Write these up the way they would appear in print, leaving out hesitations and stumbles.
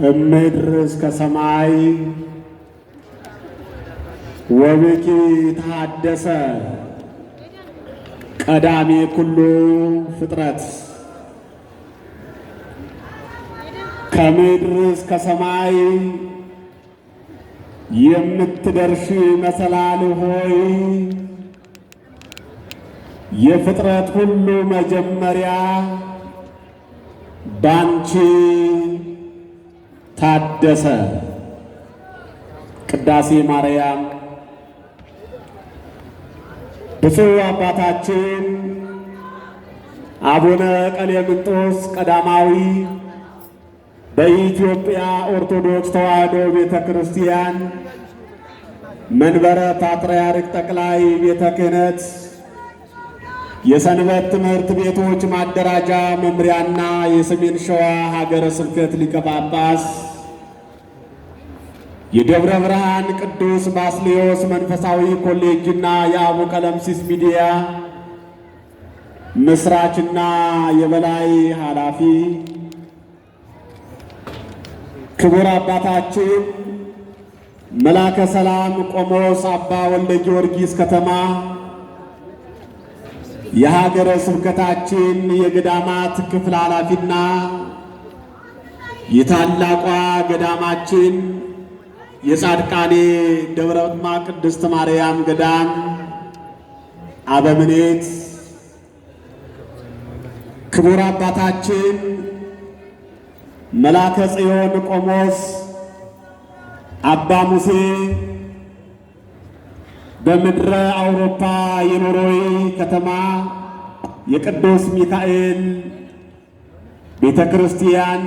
እምድር እስከ ሰማይ ወብኪ ተሐደሰ ቀዳሜ ኩሉ ፍጥረት። ከምድር እስከ ሰማይ የምትደርሺ መሰላል ሆይ የፍጥረት ሁሉ መጀመሪያ ባንቺ ታደሰ። ቅዳሴ ማርያም። ብፁዕ አባታችን አቡነ ቀሌምንጦስ ቀዳማዊ በኢትዮጵያ ኦርቶዶክስ ተዋሕዶ ቤተ ክርስቲያን መንበረ ፓትርያርክ ጠቅላይ ቤተ ክህነት የሰንበት ትምህርት ቤቶች ማደራጃ መምሪያና የሰሜን ሸዋ ሀገረ ስብከት ሊቀ ጳጳስ፣ የደብረ ብርሃን ቅዱስ ባስልዮስ መንፈሳዊ ኮሌጅና የአቡ ቀለምሲስ ሚዲያ መስራችና የበላይ ኃላፊ፣ ክቡር አባታችን መላከ ሰላም ቆሞስ አባ ወልደ ጊዮርጊስ ከተማ የሀገረ ስብከታችን የገዳማት ክፍል ኃላፊና የታላቋ ገዳማችን የጻድቃኔ ደብረ ቅድስት ማርያም ገዳም አበምኔት፣ ክቡር አባታችን መላከ ጽዮን ቆሞስ አባ ሙሴ በምድረ አውሮፓ የኖርዌይ ከተማ የቅዱስ ሚካኤል ቤተ ክርስቲያን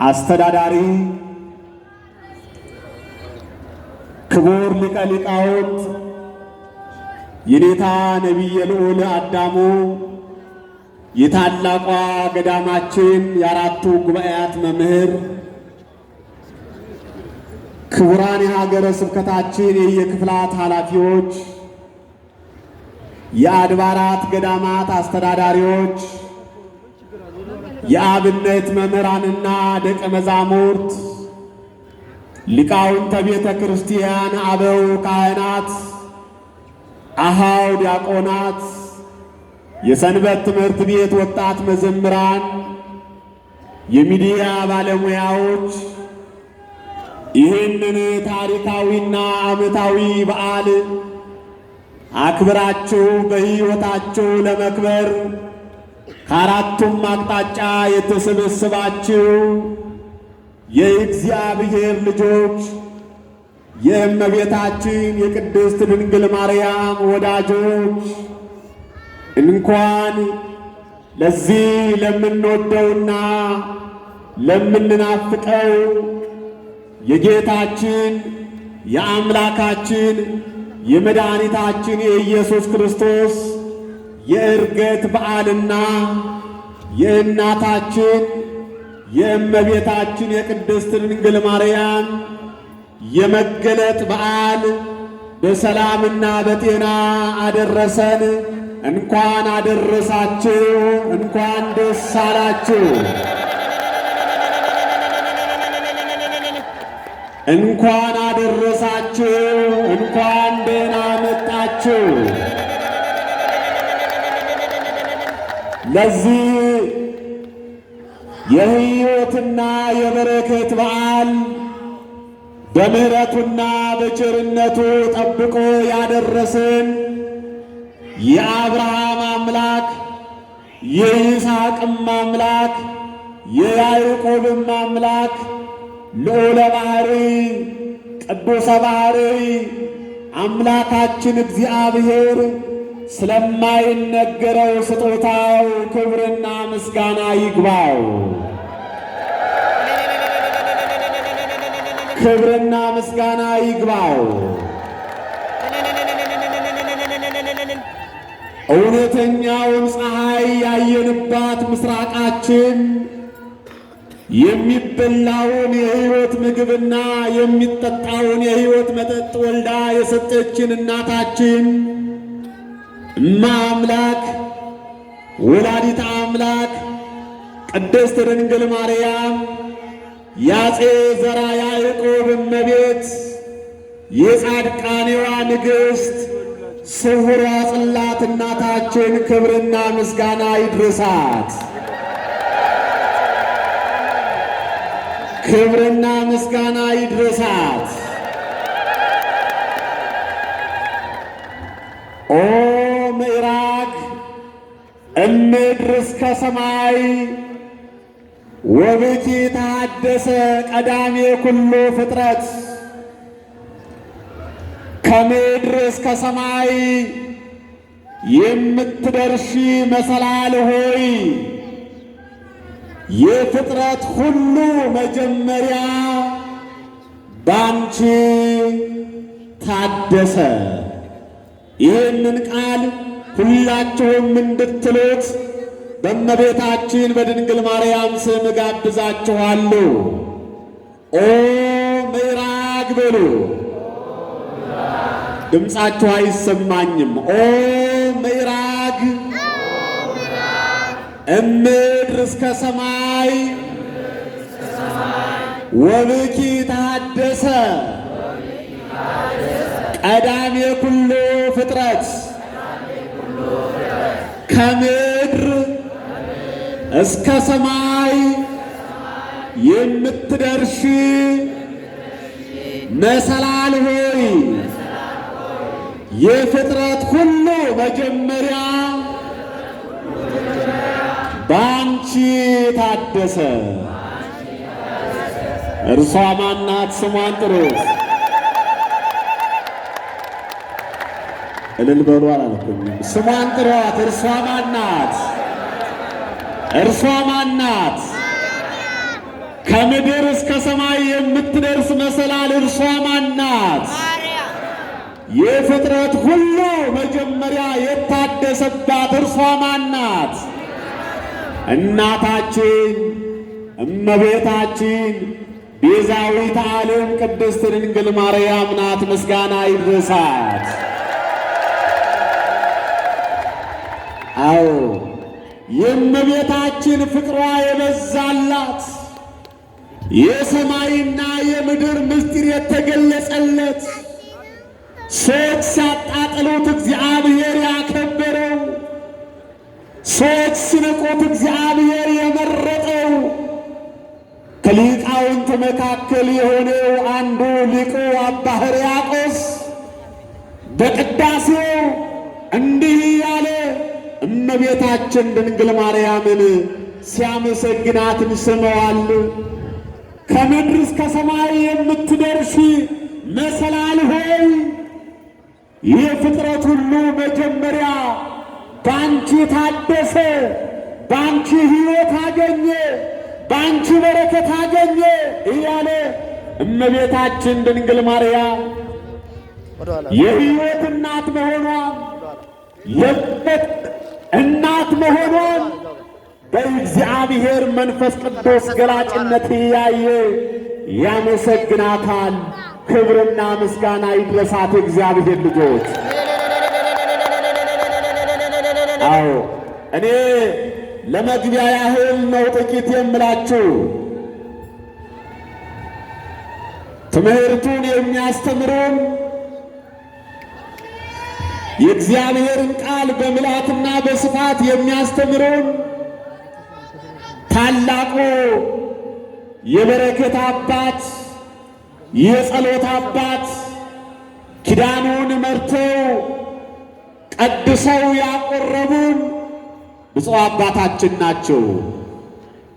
አስተዳዳሪ፣ ክቡር ሊቀ ሊቃውንት የኔታ ነቢየ ልዑል አዳሙ የታላቋ ገዳማችን የአራቱ ጉባኤያት መምህር፣ ክቡራን የሀገረ ስብከታችን የየክፍላት ኃላፊዎች፣ የአድባራት ገዳማት አስተዳዳሪዎች፣ የአብነት መምህራንና ደቀ መዛሙርት፣ ሊቃውንተ ቤተ ክርስቲያን፣ አበው ካህናት፣ አሃው ዲያቆናት፣ የሰንበት ትምህርት ቤት ወጣት መዘምራን፣ የሚዲያ ባለሙያዎች ይህንን ታሪካዊና ዓመታዊ በዓል አክብራችሁ በሕይወታችሁ ለመክበር ከአራቱም አቅጣጫ የተሰበሰባችሁ የእግዚአብሔር ልጆች፣ የእመቤታችን የቅድስት ድንግል ማርያም ወዳጆች እንኳን ለዚህ ለምንወደውና ለምንናፍቀው የጌታችን የአምላካችን የመድኃኒታችን የኢየሱስ ክርስቶስ የዕርገት በዓልና የእናታችን የእመቤታችን የቅድስት ድንግል ማርያም የመገለጥ በዓል በሰላምና በጤና አደረሰን። እንኳን አደረሳችሁ፣ እንኳን ደስ አላችሁ፣ እንኳን አደረሳችሁ፣ እንኳን ደህና መጣችሁ። ለዚህ የሕይወትና የበረከት በዓል በምሕረቱና በቸርነቱ ጠብቆ ያደረሰን የአብርሃም አምላክ የይስሐቅም አምላክ የያዕቆብም አምላክ ልዑለ ባሕርይ ቅዱሰ ባሕርይ አምላካችን እግዚአብሔር ስለማይነገረው ስጦታው ክብርና ምስጋና ይግባው። ክብርና ምስጋና ይግባው። እውነተኛውን ፀሐይ ያየንባት ምስራቃችን የሚበላውን የሕይወት ምግብና የሚጠጣውን የሕይወት መጠጥ ወልዳ የሰጠችን እናታችን እማ አምላክ ወላዲተ አምላክ ቅድስት ድንግል ማርያም የአፄ ዘርዓ ያዕቆብ እመቤት የጻድቃኔዋ ንግሥት ስውሯ ጽላት እናታችን ክብርና ምስጋና ይድረሳት። ክብርና ምስጋና ይድረሳት። ኦ ምዕራግ እምድር እስከ ሰማይ ወብኪ ተሐደሰ ቀዳሜ ኩሉ ፍጥረት። ከምድር እስከ ሰማይ የምትደርሺ መሰላል ሆይ የፍጥረት ሁሉ መጀመሪያ ባንቺ ታደሰ። ይህንን ቃል ሁላችሁም እንድትሉት በእመቤታችን በድንግል ማርያም ስም ጋብዛችኋለሁ። ኦ ምዕራግ በሉ። ድምፃችሁ አይሰማኝም። ኦ ምዕራግ እምድር እስከ ሰማይ ወብኪ ተሐደሰ ቀዳሜ ኩሉ ፍጥረት። ከምድር እስከ ሰማይ የምትደርሺ መሰላል ሆይ የፍጥረት ሁሉ መጀመሪያ ባንቺ ታደሰ። እርሷ ማናት? ስሟን ጥሩት። እልል በሉ አላልኩም። ስሟን ጥሯት። እርሷ ማናት? እርሷ ማናት? ከምድር እስከ ሰማይ የምትደርስ መሰላል እርሷ ማናት? የፍጥረት ሁሉ መጀመሪያ የታደሰባት እርሷ ማናት? እናታችን እመቤታችን ቤዛዊተ ዓለም ቅድስት ድንግል ማርያም ናት። ምስጋና ይድረሳት። አዎ የእመቤታችን ፍቅሯ የበዛላት የሰማይና የምድር ምስጢር የተገለጸለት ሰዎች ሲያጣጥሉት እግዚአብሔር ያከበረው፣ ሰዎች ሲንቁት እግዚአብሔር የመረጠው ከሊቃውንት መካከል የሆነው አንዱ ሊቁ አባ ሕርያቆስ በቅዳሴው እንዲህ ያለ እመቤታችን ድንግል ማርያምን ሲያመሰግናት እንሰማዋል። ከምድር እስከ ሰማይ የምትደርሺ መሰላል ሆይ የፍጥረት ሁሉ መጀመሪያ ባንቺ ታደሰ፣ ባንቺ ሕይወት አገኘ፣ ባንቺ በረከት አገኘ እያለ እመቤታችን ድንግል ማርያም የሕይወት እናት መሆኗን የሕይወት እናት መሆኗን በእግዚአብሔር መንፈስ ቅዱስ ገላጭነት እያየ ያመሰግናታል። ክብርና ምስጋና ይድረሳት እግዚአብሔር ልጆች። አዎ እኔ ለመግቢያ ያህል ነው ጥቂት የምላችሁ። ትምህርቱን የሚያስተምሩን የእግዚአብሔርን ቃል በምልአትና በስፋት የሚያስተምሩን ታላቁ የበረከት አባት የጸሎት አባት ኪዳኑን መርተው ቀድሰው ያቆረቡን ብፁዕ አባታችን ናቸው።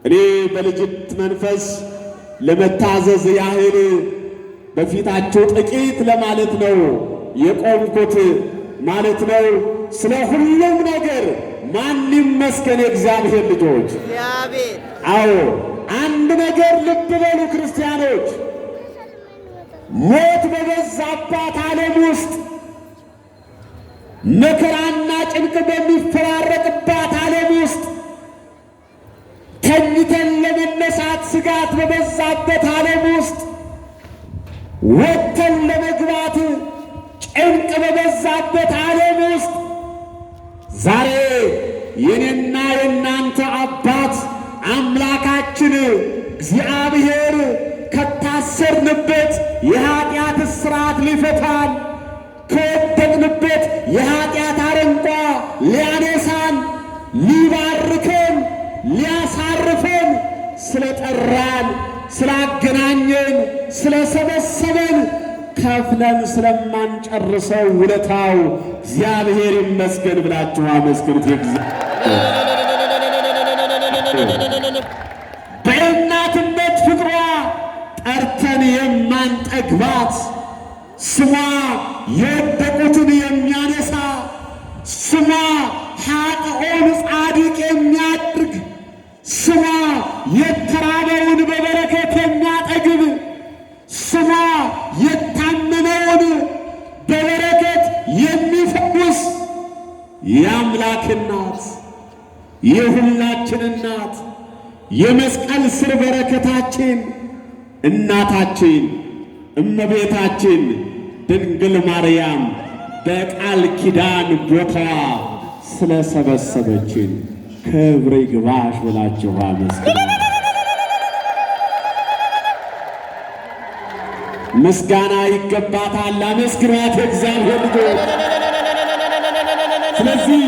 እኔ በልጅት መንፈስ ለመታዘዝ ያህል በፊታቸው ጥቂት ለማለት ነው የቆምኩት ማለት ነው። ስለ ሁሉም ነገር ማን ይመስገን የእግዚአብሔር ልጆች። አዎ አንድ ነገር ልብ በሉ ክርስቲያኖች፣ ሞት በበዛባት ዓለም ውስጥ መከራና ጭንቅ በሚፈራረቅባት ዓለም ውስጥ ተኝተን ለመነሳት ስጋት በበዛበት ዓለም ውስጥ ወጥተን ለመግባት ጭንቅ በበዛበት ዓለም ውስጥ ዛሬ የኔና የናንተ አባት አምላካችን እግዚአብሔር ከታሰርንበት የኃጢአት እስራት ሊፈታን፣ ከወደቅንበት የኃጢአት አረንቋ ሊያነሳን፣ ሊባርከን፣ ሊያሳርፈን ስለጠራን፣ ስላገናኘን፣ ስለሰበሰበን ከፍለን ስለማንጨርሰው ውለታው እግዚአብሔር ይመስገን ብላችሁ አመስግኑት። በእናትነት ፍቅሯ ጠርተን የማንጠግባት፣ ስሟ የወደቁትን የሚያነሳ፣ ስሟ ኃጥኦን ጻድቅ የሚያደርግ፣ ስሟ የተራበውን በበረከት የሚያጠግብ፣ ስሟ የታመመውን በበረከት የሚፈውስ የአምላክ እናት፣ የሁላችን እናት፣ የመስቀል ስር በረከታችን እናታችን እመቤታችን ድንግል ማርያም በቃል ኪዳን ቦታዋ ስለሰበሰበችን ክብር ይግባሽ ብላችሁ አመስግኑ። ምስጋና ይገባታል። አመስግኗት የእግዚአብሔር ልጆች። ስለዚህ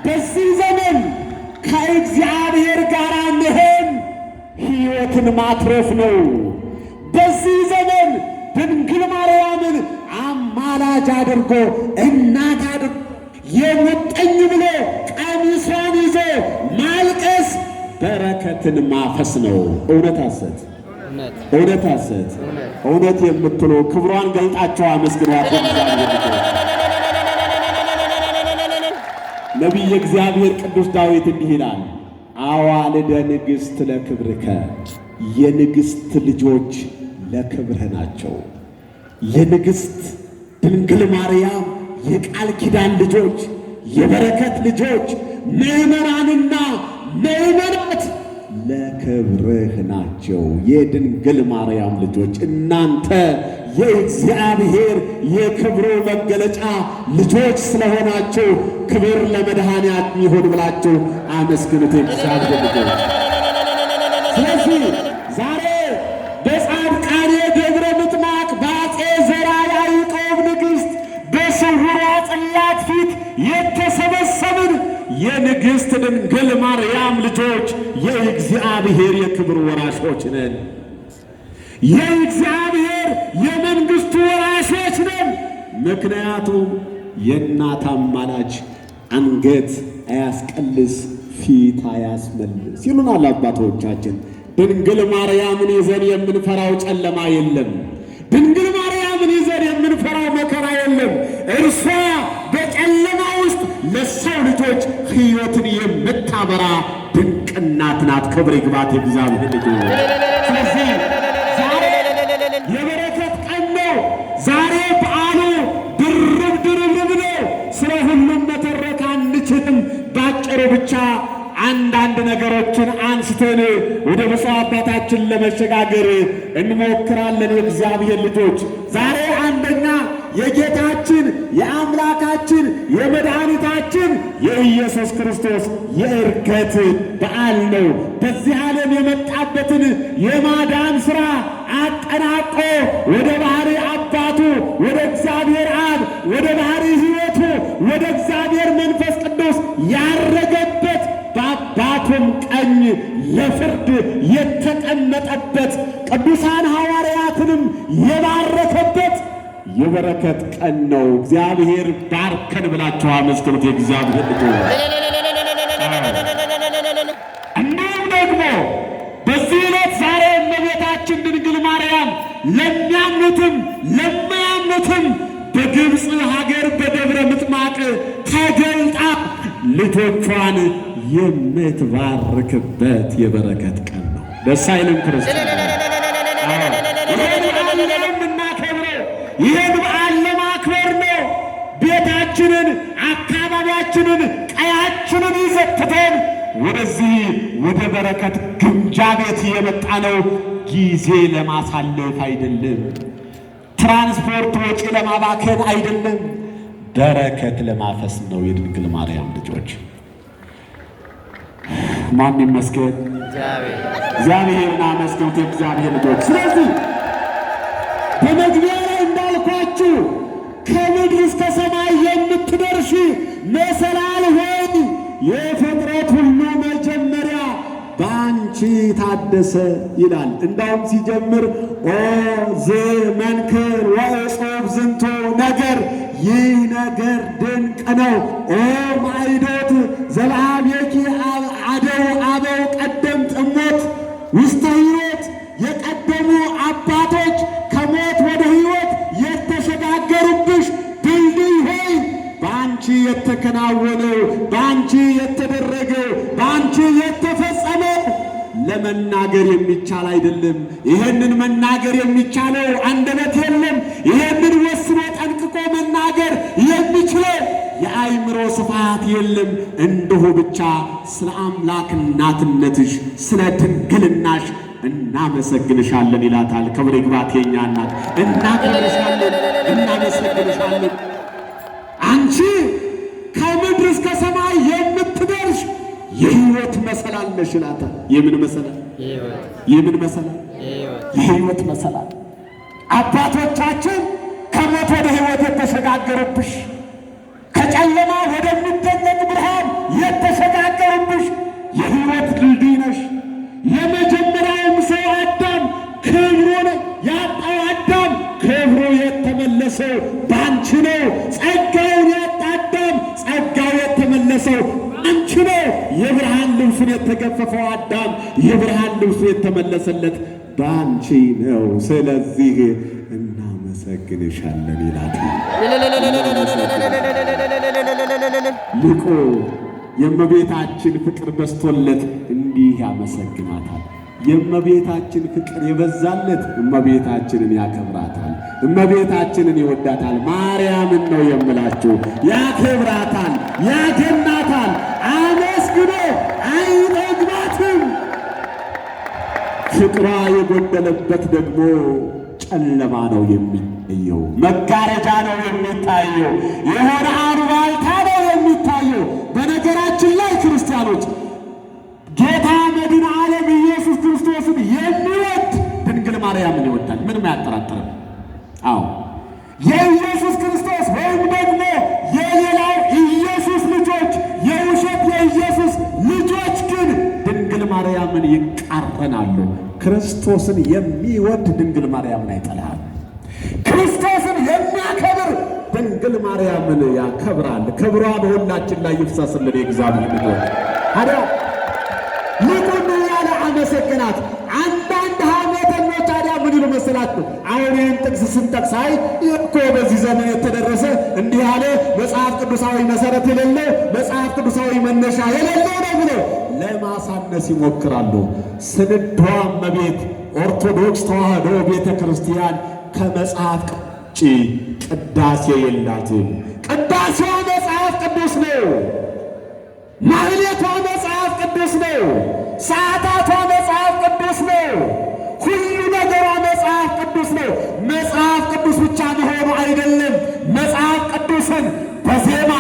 በዚህ ዘመን ከእግዚአብሔር ጋር መሆን ሕይወትን ማትረፍ ነው። በዚህ ዘመን ድንግል ማርያምን አማላጅ አድርጎ እናት አድርጎ የሙጥኝ ብሎ ቀሚሷን ይዞ ማልቀስ በረከትን ማፈስ ነው። እውነት ሐሰት? እውነት ሐሰት? እውነት የምትሉ ክብሯን ገልጣቸው አመስግኗት። ነቢየ እግዚአብሔር ቅዱስ ዳዊት እንዲህ ይላል፣ አዋልደ ንግሥት ለክብርከ፣ የንግሥት ልጆች ለክብርህ ናቸው። የንግሥት ድንግል ማርያም የቃል ኪዳን ልጆች፣ የበረከት ልጆች፣ ምዕመናንና ምዕመናት ለክብርህ ናቸው። የድንግል ማርያም ልጆች እናንተ የእግዚአብሔር የክብሩ መገለጫ ልጆች ስለሆናችሁ ክብር ለመድኃኔዓለም ይሁን ብላችሁ አመስግኑት የእግዚአብሔር ልጆች። ስለዚህ ዛሬ በጻድቃኔ ደብረ ምጥማቅ በአፄ ዘርዓ ያዕቆብ ንግሥት በስውሯ ጽላት ፊት የተሰበሰብን የንግሥት ድንግል ማርያም ልጆች የእግዚአብሔር የክብር ወራሾች ነን። የእግዚአብሔር የመንግሥቱ ወራሾች ነን። ምክንያቱም የእናት አማላጅ አንገት አያስቀልስ ፊት አያስመልስ ይሉናል አባቶቻችን። ድንግል ማርያምን ይዘን የምንፈራው ጨለማ የለም። ድንግል ማርያምን ይዘን የምንፈራው መከራ የለም። እርሷ በጨለማ ውስጥ ለሰው ልጆች ሕይወትን የምታበራ ድንቅ እናት ናት። ክብር ይግባት የእግዚአብሔር ልጆች። ስለዚህ ዛሬ የበረከት ቀን ነው። ዛሬ በዓሉ ድርብ ነው። ስለ ሁሉም መተረክ አንችልም። ባጭሩ ብቻ አንዳንድ ነገሮችን አንስተን ወደ ብፁዕ አባታችን ለመሸጋገር እንሞክራለን። የእግዚአብሔር ልጆች ዛሬ አንደኛ የጌታችን የአምላካችን የመድኃኒታችን የኢየሱስ ክርስቶስ የዕርገት በዓል ነው። በዚህ ዓለም የመጣበትን የማዳን ሥራ አጠናቆ ወደ ባሕሪ አባቱ ወደ እግዚአብሔር አብ ወደ ባሕሪ ሕይወቱ ወደ እግዚአብሔር መንፈስ ቅዱስ ያረገበት በአባቱም ቀኝ ለፍርድ የተቀመጠበት ቅዱሳን ሐዋርያትንም የባረከበት የበረከት ቀን ነው። እግዚአብሔር ባርከን ብላችሁ አመስግኑት የእግዚአብሔር ልጆች። እንዲሁም ደግሞ በዚህ ዕለት ዛሬ እመቤታችን ድንግል ማርያም ለሚያምኑትም ለማያምኑትም በግብፅ ሀገር በደብረ ምጥማቅ ተገልጣ ልጆቿን የምትባርክበት የበረከት ቀን ነው። ደስ አይልም? ክርስቶስ ይህን በዓል ለማክበር ነው። ቤታችንን፣ አካባቢያችንን፣ ቀያችንን ይዘትተን ወደዚህ ወደ በረከት ግምጃ ቤት የመጣ ነው። ጊዜ ለማሳለፍ አይደለም። ትራንስፖርት ወጪ ለማባከን አይደለም። በረከት ለማፈስ ነው። የድንግል ማርያም ልጆች ማን ይመስገን? እግዚአብሔርን አመስግኑት የእግዚአብሔር ልጆች። ስለዚህ በመግቢያ ላይ እንዳልኳችሁ ከምድር እስከ ሰማይ የምትደርሺ መሰላል ሆይ የፍጥረት ሁሉ መጀመሪያ በአንቺ ታደሰ ይላል። እንዳውም ሲጀምር ኦ ዘመንክር ወእጹብ ዝንቱ ነገር፣ ይህ ነገር ድንቅ ነው። ኦ ማዕዶት ዘበአብየኪ አደው አበው ቀደምት እሞት ውስተ ሕይወት፣ የቀደሙ አባቶች ከሞት ወደ ሕይወት የተሸጋገሩብሽ ድልድይ ሆይ በአንቺ የተከናወነው፣ በአንቺ የተደረገው፣ በአንቺ የተፈጸመው ለመናገር የሚቻል አይደለም። ይሄንን መናገር የሚቻለው አንደበት የለም። ይሄንን ወስኖ ጠንቅቆ መናገር የሚችለው የአእምሮ ስፋት የለም። እንዲሁ ብቻ ስለ አምላክ እናትነትሽ፣ ስለ ድንግልናሽ እናመሰግንሻለን ይላታል። ክብር ይግባት የኛ እናት። እናከብርሻለን፣ እናመሰግንሻለን። አንቺ ከምድር እስከ ሰማይ የምትደርሽ የሕይወት መሰላል ነሽ ይላታል። የምን መሰላል? የምን መሰላል? የሕይወት መሰላል። አባቶቻችን ከሞት ወደ ሕይወት የተሸጋገሩብሽ፣ ከጨለማ ወደሚደነቅ ብርሃን የተሸጋገሩብሽ የሕይወት ድልድይ ነሽ። የመጀመሪያውም ሰው አዳም ክብሩ ነው ያጣው። አዳም ክብሩ የተመለሰው በአንቺ ነው። ጸጋውን ያጣ አዳም ጸጋው የተመለሰው አንቺ ነው። የብርሃን ልብሱን የተገፈፈው አዳም የብርሃን ልብሱ የተመለሰለት በአንቺ ነው። ስለዚህ እናመሰግንሻለን ይላታል። ልቆ የእመቤታችን ፍቅር በስቶለት እንዲህ ያመሰግናታል። የእመቤታችን ፍቅር የበዛለት እመቤታችንን ያከብራታል፣ እመቤታችንን ይወዳታል። ማርያምን ነው የምላችሁ፣ ያከብራታል፣ ያገናታል። አመስግኖ አይጠግባትም። ፍቅሯ የጎደለበት ደግሞ ጨለማ ነው የሚታየው፣ መጋረጃ ነው የሚታየው፣ የሆነ አሉባልታ ነው የሚታየው። በነገራችን ላይ ክርስቲያኖች ጌታ መድኃኔ ዓለም ኢየሱስ ክርስቶስን የሚወድ ድንግል ማርያምን ይወዳል። ምንም አያጠራጥርም። አዎ የኢየሱስ ክርስቶስ ወይም ደግሞ የሌላው ኢየሱስ ልጆች፣ የውሸት የኢየሱስ ልጆች ግን ድንግል ማርያምን ይቃረናሉ። ክርስቶስን የሚወድ ድንግል ማርያምን አይጠላም። ክርስቶስን የሚያከብር ድንግል ማርያምን ያከብራል። ክብሯ በሁላችን ላይ ይፍሰስልን። የእግዚአብሔር ልጆች ታዲያ ልቁን ያለ አመሰግናት። አንዳንድ ሐሜተኞች ታዲያ ምን ይሉ መሰላችሁ? አሁን ይህን ጥቅስ ስንጠቅስ አይ እኮ በዚህ ዘመን የተደረሰ እንዲህ ያለ መጽሐፍ ቅዱሳዊ መሰረት የሌለው መጽሐፍ ቅዱሳዊ መነሻ የሌለው ነው ብለው ለማሳነስ ይሞክራሉ። ስንዷ እመቤት ኦርቶዶክስ ተዋሕዶ ቤተ ክርስቲያን ከመጽሐፍ ውጭ ቅዳሴ የላትም። ቅዳሴዋ መጽሐፍ ቅዱስ ነው። ማህሌቷ መጽሐፍ ቅዱስ ነው። ሰዓታቷ መጽሐፍ ቅዱስ ነው። ሁሉ ነገሯ መጽሐፍ ቅዱስ ነው። መጽሐፍ ቅዱስ ብቻ መሆኑ አይደለም። መጽሐፍ ቅዱስን በዜማ፣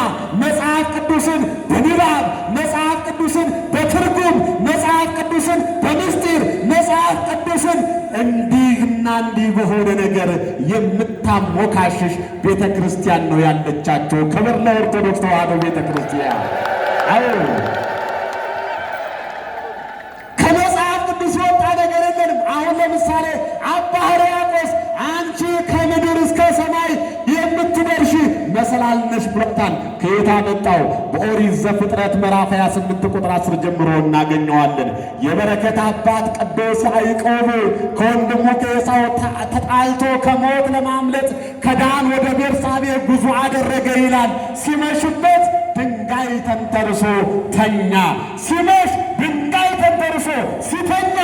መጽሐፍ ቅዱስን በንባብ፣ መጽሐፍ ቅዱስን በትርጉም፣ መጽሐፍ ቅዱስን በምስጢር፣ መጽሐፍ ቅዱስን እንዲህና እንዲህ በሆነ ነገር የምታሞካሽሽ ቤተ ክርስቲያን ነው ያለቻቸው። ክብር ለኦርቶዶክስ ተዋሕዶ ቤተ ክርስቲያን። አዎ ከመጽሐፍ ቅዱስ የወጣ ነገር የለንም። አሁን ለምሳሌ አባ ሕርያቆስ አንቺ ከምድር እስከ ሰማይ የምትደርሺ መሰላል ነሽ ብሎታል። ከየት አመጣው? በኦሪት ዘፍጥረት ምዕራፍ 28 ቁጥር 10 ጀምሮ እናገኘዋለን። የበረከት አባት ቅዱስ ያዕቆብ ከወንድሙ ከዔሳው ተጣልቶ ከሞት ለማምለጥ ከዳን ወደ ቤርሳቤ ጉዞ አደረገ ይላል። ሲመሽበት ድንጋይ ተንተርሶ ተኛ። ሲመሽ ድንጋይ ተንተርሶ ሲተኛ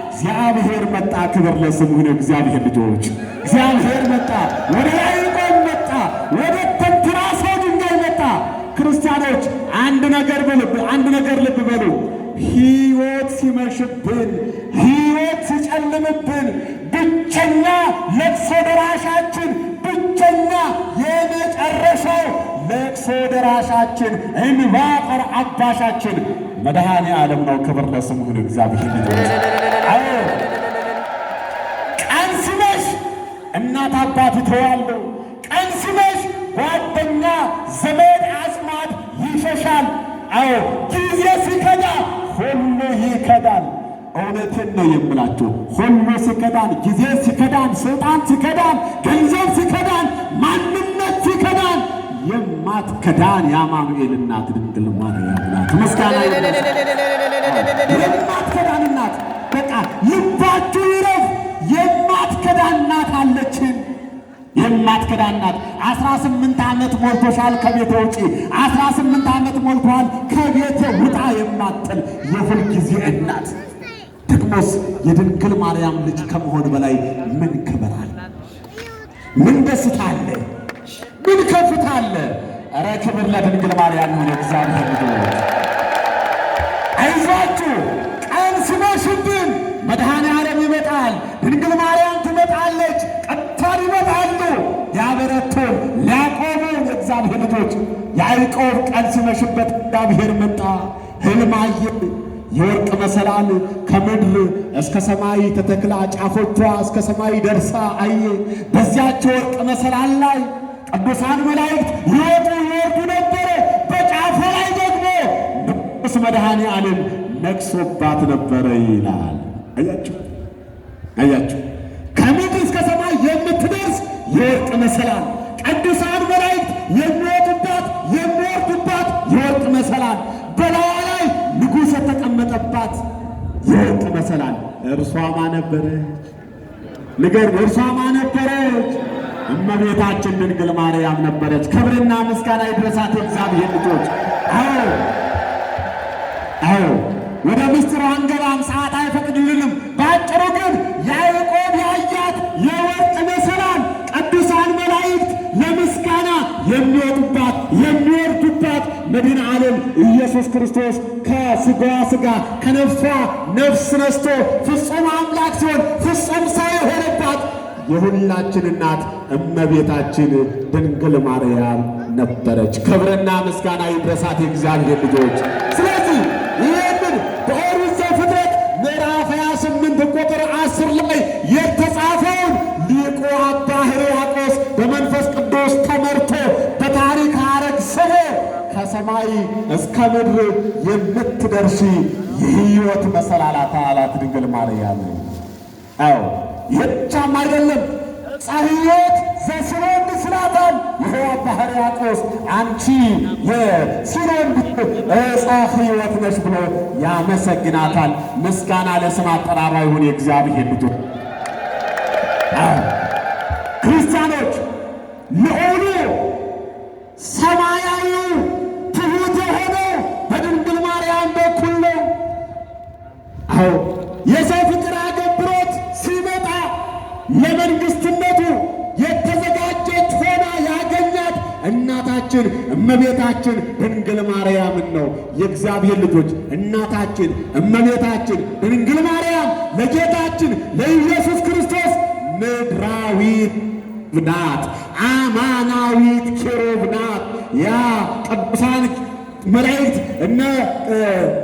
እግዚአብሔር መጣ። ክብር ለስሙ ነው። እግዚአብሔር ልጆች እግዚአብሔር መጣ። ወደ ያዕቆብ መጣ። ወደ ተንተራሰው ድንጋይ መጣ። ክርስቲያኖች አንድ ነገር ልብ በሉ። ሕይወት ሲመሽብን፣ ሕይወት ሲጨልምብን ብቸኛ ለቅሶ ደራሻችን፣ ብቸኛ የመጨረሻው ለቅሶ ደራሻችን፣ እንባ አባሻችን መድኃኔ ዓለም ነው። ክብር ለስሙ ይሁን። እግዚአብሔር ልጆች ቀን ሲመሽ እናት አባት ይተዋሉ። ቀን ሲመሽ ጓደኛ ዘመድ አዝማድ ይሸሻል። አዎ ጊዜ ሲከዳ ሁሉ ይከዳል። እውነትን ነው የምላችሁ። ሁሉ ሲከዳን፣ ጊዜ ሲከዳን፣ ስልጣን ሲከዳን፣ ገንዘብ ሲከዳን፣ ማንነት ሲከዳን የማትከዳን የአማኑኤል እናት ድንግል ማርያም ናት። ምስጋና የማትከዳን እናት። በቃ ልባችሁ ይረፍ። የማትከዳን እናት አለችን። የማትከዳን እናት 18 ዓመት ሞልቶሻል ከቤት ውጪ፣ 18 ዓመት ሞልቷል ከቤት ውጣ የማትል የሁል ጊዜ እናት። ደግሞስ የድንግል ማርያም ልጅ ከመሆን በላይ ምን ክብር አለ? ምን ደስታ አለ? ምን ከፍታ አለ? ኧረ ክብር ለድንግል ማርያም ይሁን። እግዚአብሔር ልጆች አይዟችሁ፣ ቀን ሲመሽብን መድኃኔዓለም ይመጣል፣ ድንግል ማርያም ትመጣለች፣ ቅዱሳን ይመጣሉ ያበረቱን ሊያቆሙን። የእግዚአብሔር ልጆች ያዕቆብ ቀን ሲመሽበት እግዚአብሔር መጣ፣ ሕልም አየ። የወርቅ መሰላል ከምድር እስከ ሰማይ ተተክላ ጫፎቿ እስከ ሰማይ ደርሳ አየ። በዚያች ወርቅ መሰላል ላይ ቅዱሳን መላእክት ይወጡ ይወርዱ ነበረ። በጫፏ ላይ ደግሞ ንጉሥ መድኃኔዓለም ነግሶባት ነበረ ይላል። አያችሁ አያችሁ፣ ከምድር እስከ ሰማይ የምትደርስ የወርቅ መሰላል፣ ቅዱሳን መላእክት የሚወጡባት የሚወርዱባት የወርቅ መሰላል፣ በላዋ ላይ ንጉሥ የተቀመጠባት የወርቅ መሰላል። እርሷ ማን ነበረች? ንገር። እርሷ ማን ነበረች? እመቤታችን ድንግል ማርያም ነበረች። ክብርና ምስጋና ይድረሳት የእግዚአብሔር ልጆች። አዎ ወደ ምስጢሩ አንገባም፣ ሰዓት አይፈቅድልንም። በአጭሩ ግን ያዕቆብ ያያት የወርቅ መሰላል ቅዱሳን መላእክት ለምስጋና የሚወጡባት የሚወርዱባት መድኃኔ ዓለም ኢየሱስ ክርስቶስ ከሥጋዋ ሥጋ ከነፍሷ ነፍስ ነስቶ ፍጹም አምላክ ሲሆን ፍጹም ሰው የሆነባት የሁላችን እናት እመቤታችን ድንግል ማርያም ነበረች። ክብርና ምስጋና ይድረሳት የእግዚአብሔር ልጆች። ስለዚህ ይህንን በኦሪት ዘፍጥረት ምዕራፍ 28 ቁጥር 10 ላይ የተጻፈውን ሊቁ አባ ሕርያቆስ በመንፈስ ቅዱስ ተመርቶ በታሪክ ሐረግ ስቦ ከሰማይ እስከ ምድር የምትደርሺ የሕይወት መሰላላት አላት ድንግል ማርያም። አዎ ይህቻም አይደለም፣ ሕይወት ዘሲሮን ስላታል። ይኸው አባ ሕርያቆስ አንቺ የሲሮን ዕፀ ሕይወት ነሽ ብሎ ያመሰግናታል። ምስጋና ለስም አጠራሯ ይሁን የእግዚአብሔር ልጆች። ክርስቲያኖች ልዑሉ ሰማያዊ ትሑት የሆነው በድንግል ማርያም በኩል ነው። አዎ የሰው ፍቅር አገብሮት ሲመጣ ለመንግሥትነቱ የተዘጋጀች ሆና ያገኛት እናታችን እመቤታችን ድንግል ማርያምን ነው። የእግዚአብሔር ልጆች እናታችን እመቤታችን ድንግል ማርያም ለጌታችን ለኢየሱስ ክርስቶስ ምድራዊት ናት፣ አማናዊት ኪሩብ ናት። ያ ቅዱሳን መላእክት እነ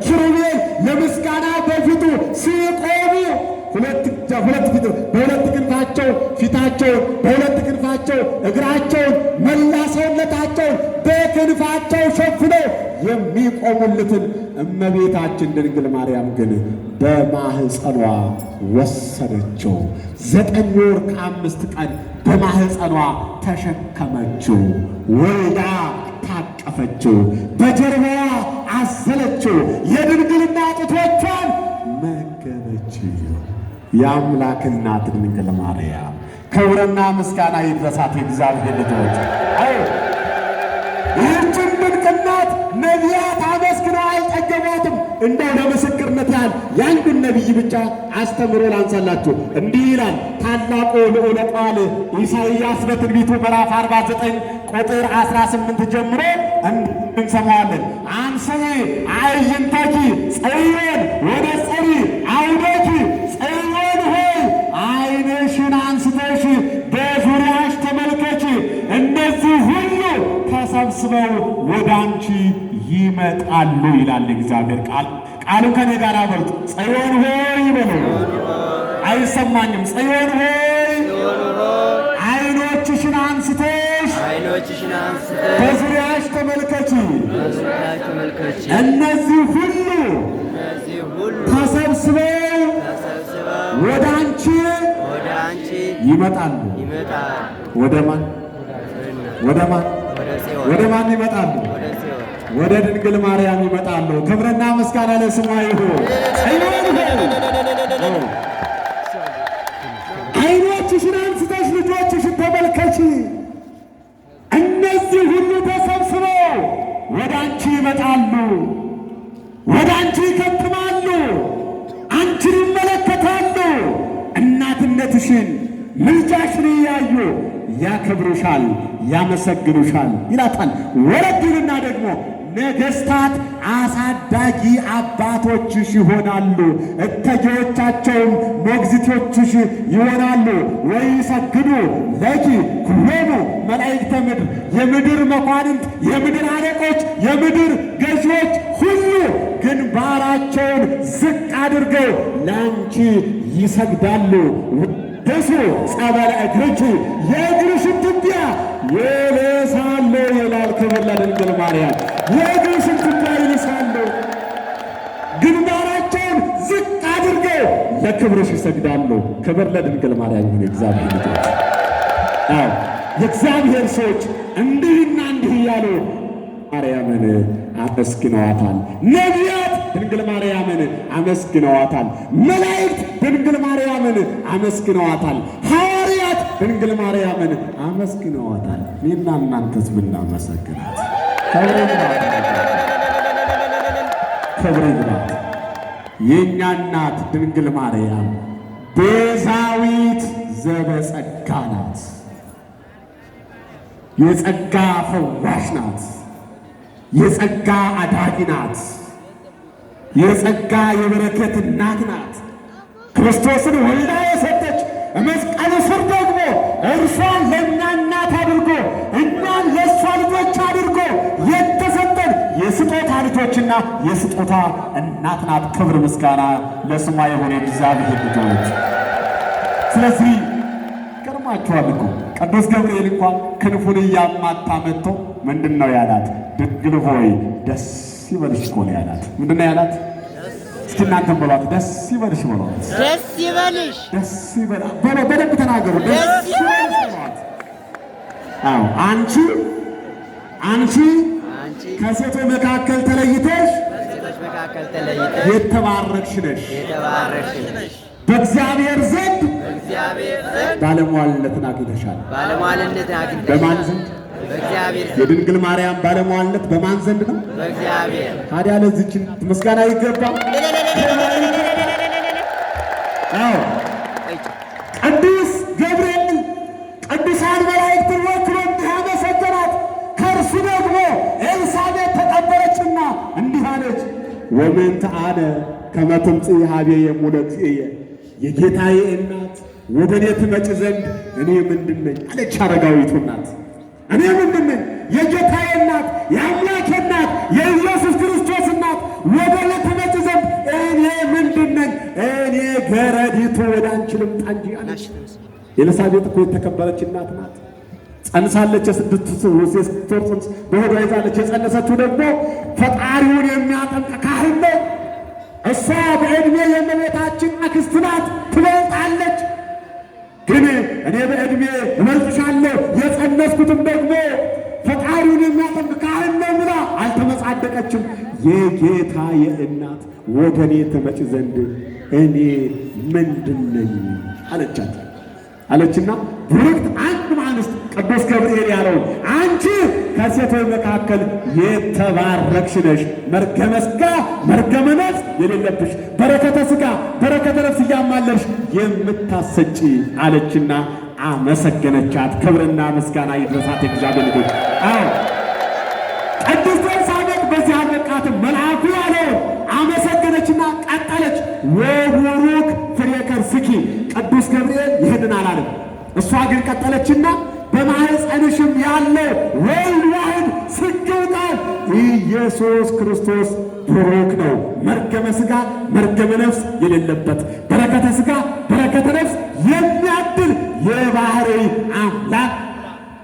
ኪሩቤል ለምስጋና በፊቱ ሲቆሙ በሁለት ክንፋቸው ፊታቸውን፣ በሁለት ክንፋቸው እግራቸውን፣ መላ ሰውነታቸውን በክንፋቸው ሸፍነው የሚቆሙለትን እመቤታችን ድንግል ማርያም ግን በማህፀኗ ወሰደችው። 9 ወር ከ5 ቀን በማህፀኗ ተሸከመችው። ወልዳ ታቀፈችው፣ በጀርባዋ አዘለችው፣ የድንግልና ጡቶቿን መገበችው። የአምላክ እናት ድንግል ማርያም ክብርና ምስጋና ይድረሳት የእግዚአብሔር ልጆች። ይህችን ድንቅ እናት ነቢያት አመስግነው አልጠገቧትም። እንደው ለምስክርነት ያህል የአንዱን ነቢይ ብቻ አስተምሮ ላንሳላችሁ። እንዲህ ይላል ታላቁ ልዑለ ቃል ኢሳይያስ በትንቢቱ ምዕራፍ 49 ቁጥር 18 ጀምሮ እንሰማዋለን። አንሰይ አዕይንተኪ ጽዮን ወደ ጽሪ አውደኪ፣ ጽዮን ሆይ ዓይንሽን አንስተሽ በዙሪያሽ ተመልከች፣ እነዚህ ሁሉ ተሰብስበው ወደ አንቺ ይመጣሉ ይላል እግዚአብሔር ቃል። ቃሉ ከኔ ጋር አበርቱ። ጽዮን ሆይ በሉ። አይሰማኝም። ጽዮን ሆይ በዙሪያሽ ተመልከቺ። እነዚህ ሁሉ ተሰብስበው ወደ አንቺ ይመጣሉ። ወደ ማን? ወደ ማን? ወደ ማን ይመጣሉ? ወደ ድንግል ማርያም ይመጣሉ። ክብርና ምስጋና ለስሟ ይሁን። ዓይኖችሽን አንስተሽ ልጆችሽን ተመልከቺ። እነዚህ ሁሉ ተሰብስበው ወደ አንቺ ይመጣሉ፣ ወደ አንቺ ይከትማሉ፣ አንቺን ይመለከታሉ። እናትነትሽን ምልጃሽን እያዩ ያከብሩሻል፣ ያመሰግኑሻል ይላታል። ወረድልና ደግሞ ነገሥታት አሳዳጊ አባቶችሽ ይሆናሉ፣ እተጌዎቻቸውም ሞግዚቶችሽ ይሆናሉ። ወይሰግዱ ለኪ ኩሎሙ መላእክተ ምድር፣ የምድር መኳንንት፣ የምድር አለቆች፣ የምድር ገዢዎች ሁሉ ግንባራቸውን ዝቅ አድርገው ለአንቺ ይሰግዳሉ። ደሱ ጸበለ እግርኪ፣ የእግርሽን ትቢያ ይልሳሉ ይላል። ክብር ለድንግል ማርያም። የእግርሽን ትቢያ ይልሳሉ፣ ግንባራቸውን ዝቅ አድርገው ለክብርሽ ይሰግዳሉ። ክብር ለድንግል ማርያም ይሁን። የእግዚአብሔር ልጆች፣ የእግዚአብሔር ሰዎች እንዲህና እንዲህ እያሉ ማርያምን አመስግነዋታል። ነቢያት ድንግል ማርያምን አመስግነዋታል። መላእክት ድንግል ማርያምን አመስግነዋታል። ሐዋርያት ድንግል ማርያምን አመስግነዋታል። እኔና እናንተስ ብናመሰግናት ክብር ይግባት። የእኛ እናት ድንግል ማርያም ቤዛዊት ዘበጸጋ ናት። የጸጋ ፈዋሽ ናት። የጸጋ አዳጊ ናት። የጸጋ የበረከት እናት ናት። ክርስቶስን ወልዳ የሰጠች መስቀሉ ስር ደግሞ እርሷን ለእኛ እናት አድርጎ እኛን ለእሷ ልጆች አድርጎ የተሰጠን የስጦታ ልጆችና የስጦታ እናት ናት። ክብር ምስጋና ለስሟ የሆነ እግዚአብሔር ልጆች። ስለዚህ ገርማችኋል እኮ ቅዱስ ገብርኤል እንኳን ክንፉን እያማታ መጥቶ ምንድን ነው ያላት? ድንግል ሆይ ደስ ይበልሽ እኮ ነው ያላት። ምንድን ነው ያላት? እስኪ እናንተም በሏት፣ ደስ ይበልሽ በሏት። ደስ ይበልሽ፣ ደስ ይበላ በለው። በደንብ ተናገሩ። ደስ ይበልሽ በሏት። አዎ አንቺ ከሴቶች መካከል ተለይተሽ የተባረክሽ ነሽ። በእግዚአብሔር ዘንድ ባለሟልነትን አግኝተሻል። በማን ዘንድ? በእግዚአብሔር። የድንግል ማርያም ባለሟልነት በማን ዘንድ ነው? በእግዚአብሔር። ታዲያ ለዚህች ምስጋና ይገባል። አዎ ቅዱስ ገብርኤል ቅዱሳን መላእክትን ወክሎ ያመሰገናት፣ ከእርሱ ደግሞ ኤልሳቤጥ ተቀበለችና እንዲህ አለች፣ ወምንተ አነ ከመ ትምጽእ ኀቤየ ሙለክየ፣ የጌታዬ እናት ወደ እኔ ትመጭ ዘንድ እኔ ምንድን ነኝ አለች። አረጋዊቱ እናት እኔ ምንድን ነኝ? የጌታዬ እናት፣ የአምላኬ እናት፣ የኢየሱስ ክርስቶስ እናት ወደ እኔ ትመጭ ዘንድ እኔ ምንድን ነኝ? እኔ ገረዲቱ ወደ አንቺ ልምጣ እንጂ አለች። ኤልሳቤጥ እኮ የተከበረች እናት ናት። ጸንሳለች። የስድስት ወር ጽንስ በሆዷ ይዛለች። የጸነሰችው ደግሞ ፈጣሪውን የሚያጠምቅ ካህን ነው። እሷ በዕድሜ የእመቤታችን አክስት ናት፣ ትበልጣለች። ግን እኔ በዕድሜ እበልጥሻለሁ የጸነስኩትም ደግሞ ፈጣሪውን የሚያጠምቅ ካህን ነው ብላ አልተመጻደቀችም። የጌታዬ እናት ወደ እኔ ትመጭ ዘንድ እኔ ምንድን ነኝ አለችና ብሩክት አንድ አንስት ቅዱስ ገብርኤል ያለው አንቺ ከሴቶች መካከል የተባረክሽ ነሽ፣ መርገመ ሥጋ መርገመ ነፍስ የሌለብሽ፣ በረከተ ሥጋ በረከተ ነፍስ እያማለልሽ የምታሰጪ አለችና አመሰገነቻት። ክብርና ምስጋና ይድረሳት እግዚአብሔር ልጆች። አዎ ቅድስት ኤልሳቤጥ በዚህ አልበቃትም። መልአኩ ያለው አመሰገነችና ቀጠለች። ወቡሩክ ፍሬ ከርስኪ። ቅዱስ ገብርኤል ይህንን አላለም። እሷ ግን ቀጠለችና በማኅፀንሽም ያለው ወልድ ዋሕድ ሥጋው ቃል ኢየሱስ ክርስቶስ ቡሩክ ነው። መርገመ ሥጋ መርገመ ነፍስ የሌለበት፣ በረከተ ሥጋ በረከተ ነፍስ የሚያድል የባሕርይ አምላክ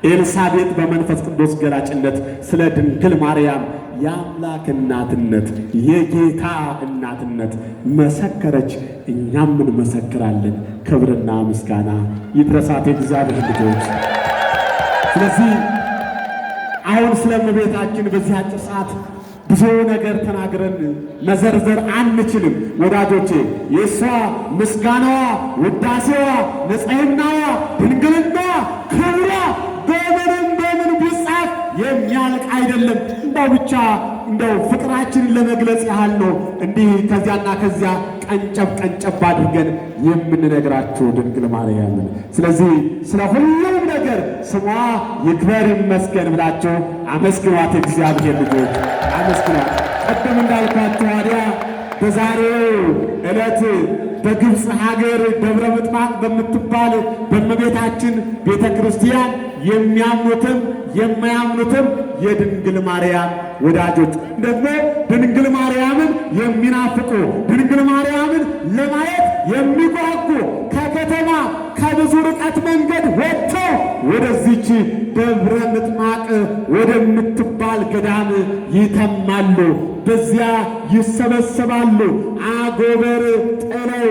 ኤልሳቤጥ በመንፈስ ቅዱስ ገላጭነት ስለ ድንግል ማርያም የአምላክ እናትነት የጌታ እናትነት መሰከረች። እኛም እንመሰክራለን። ክብርና ምስጋና ይድረሳት የእግዚአብሔር ልጆች። ስለዚህ አሁን ስለ እመቤታችን በዚህ አጭር ሰዓት ብዙ ነገር ተናግረን መዘርዘር አንችልም ወዳጆቼ። የእሷ ምስጋናዋ፣ ውዳሴዋ፣ ንጽሕናዋ፣ ድንግልናዋ፣ ክብሯ በምን ቢጻፍ የሚያልቅ አይደለም። እንደው ብቻ እንደው ፍቅራችንን ለመግለጽ ያህል ነው እንዲህ ከዚያና ከዚያ ቀንጨብ አድርገን የምንነግራችሁ ድንግል ማርያምን። ስለዚህ ስለ ሁሉም ነገር ስሟ ይክበር ይመስገን ብላችሁ አመስግኗት። እግዚአብሔር ልጆች አመስግኗት። ቀደም እንዳልኳችሁ ታዲያ በዛሬው ዕለት በግብፅ ሀገር ደብረ ምጥማቅ በምትባል በእመቤታችን ቤተ ክርስቲያን የሚያምኑትም የማያምኑትም የድንግል ማርያም ወዳጆች ደግሞ ድንግል ማርያምን የሚናፍቁ ድንግል ማርያምን ለማየት የሚጓጉ ከከተማ ከብዙ ርቀት መንገድ ወጥተው ወደዚች ደብረ ምጥማቅ ወደምትባል ገዳም ይተማሉ። በዚያ ይሰበሰባሉ። አጎበር ጥለው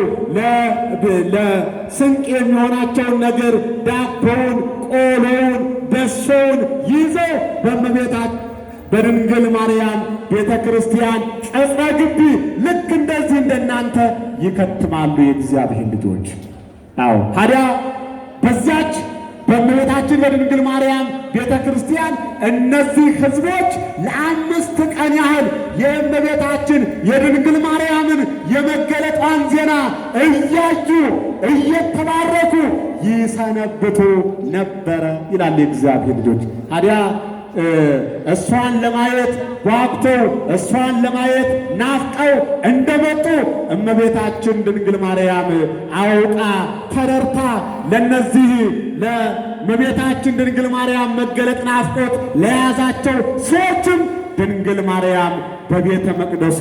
ለስንቅ የሚሆናቸውን ነገር ዳቦውን፣ ቆሎውን፣ በሶውን ይዘው በእመቤታችን በድንግል ማርያም ቤተ ክርስቲያን ቅጽረ ግቢ ልክ እንደዚህ እንደናንተ ይከትማሉ የእግዚአብሔር ልጆች። አዎ ታዲያ በዚያች በእመቤታችን በድንግል ማርያም ቤተ ክርስቲያን እነዚህ ሕዝቦች ለ5 ቀን ያህል የእመቤታችን የድንግል ማርያምን የመገለጧን ዜና እያዩ እየተባረኩ ይሰነብቱ ነበረ ይላል የእግዚአብሔር ልጆች። ታዲያ እሷን ለማየት ጓጉተው እሷን ለማየት ናፍቀው እንደመጡ እመቤታችን ድንግል ማርያም አውቃ ተረድታ ለነዚህ ለእመቤታችን ድንግል ማርያም መገለጥ ናፍቆት ለያዛቸው ሰዎችም ድንግል ማርያም በቤተ መቅደሱ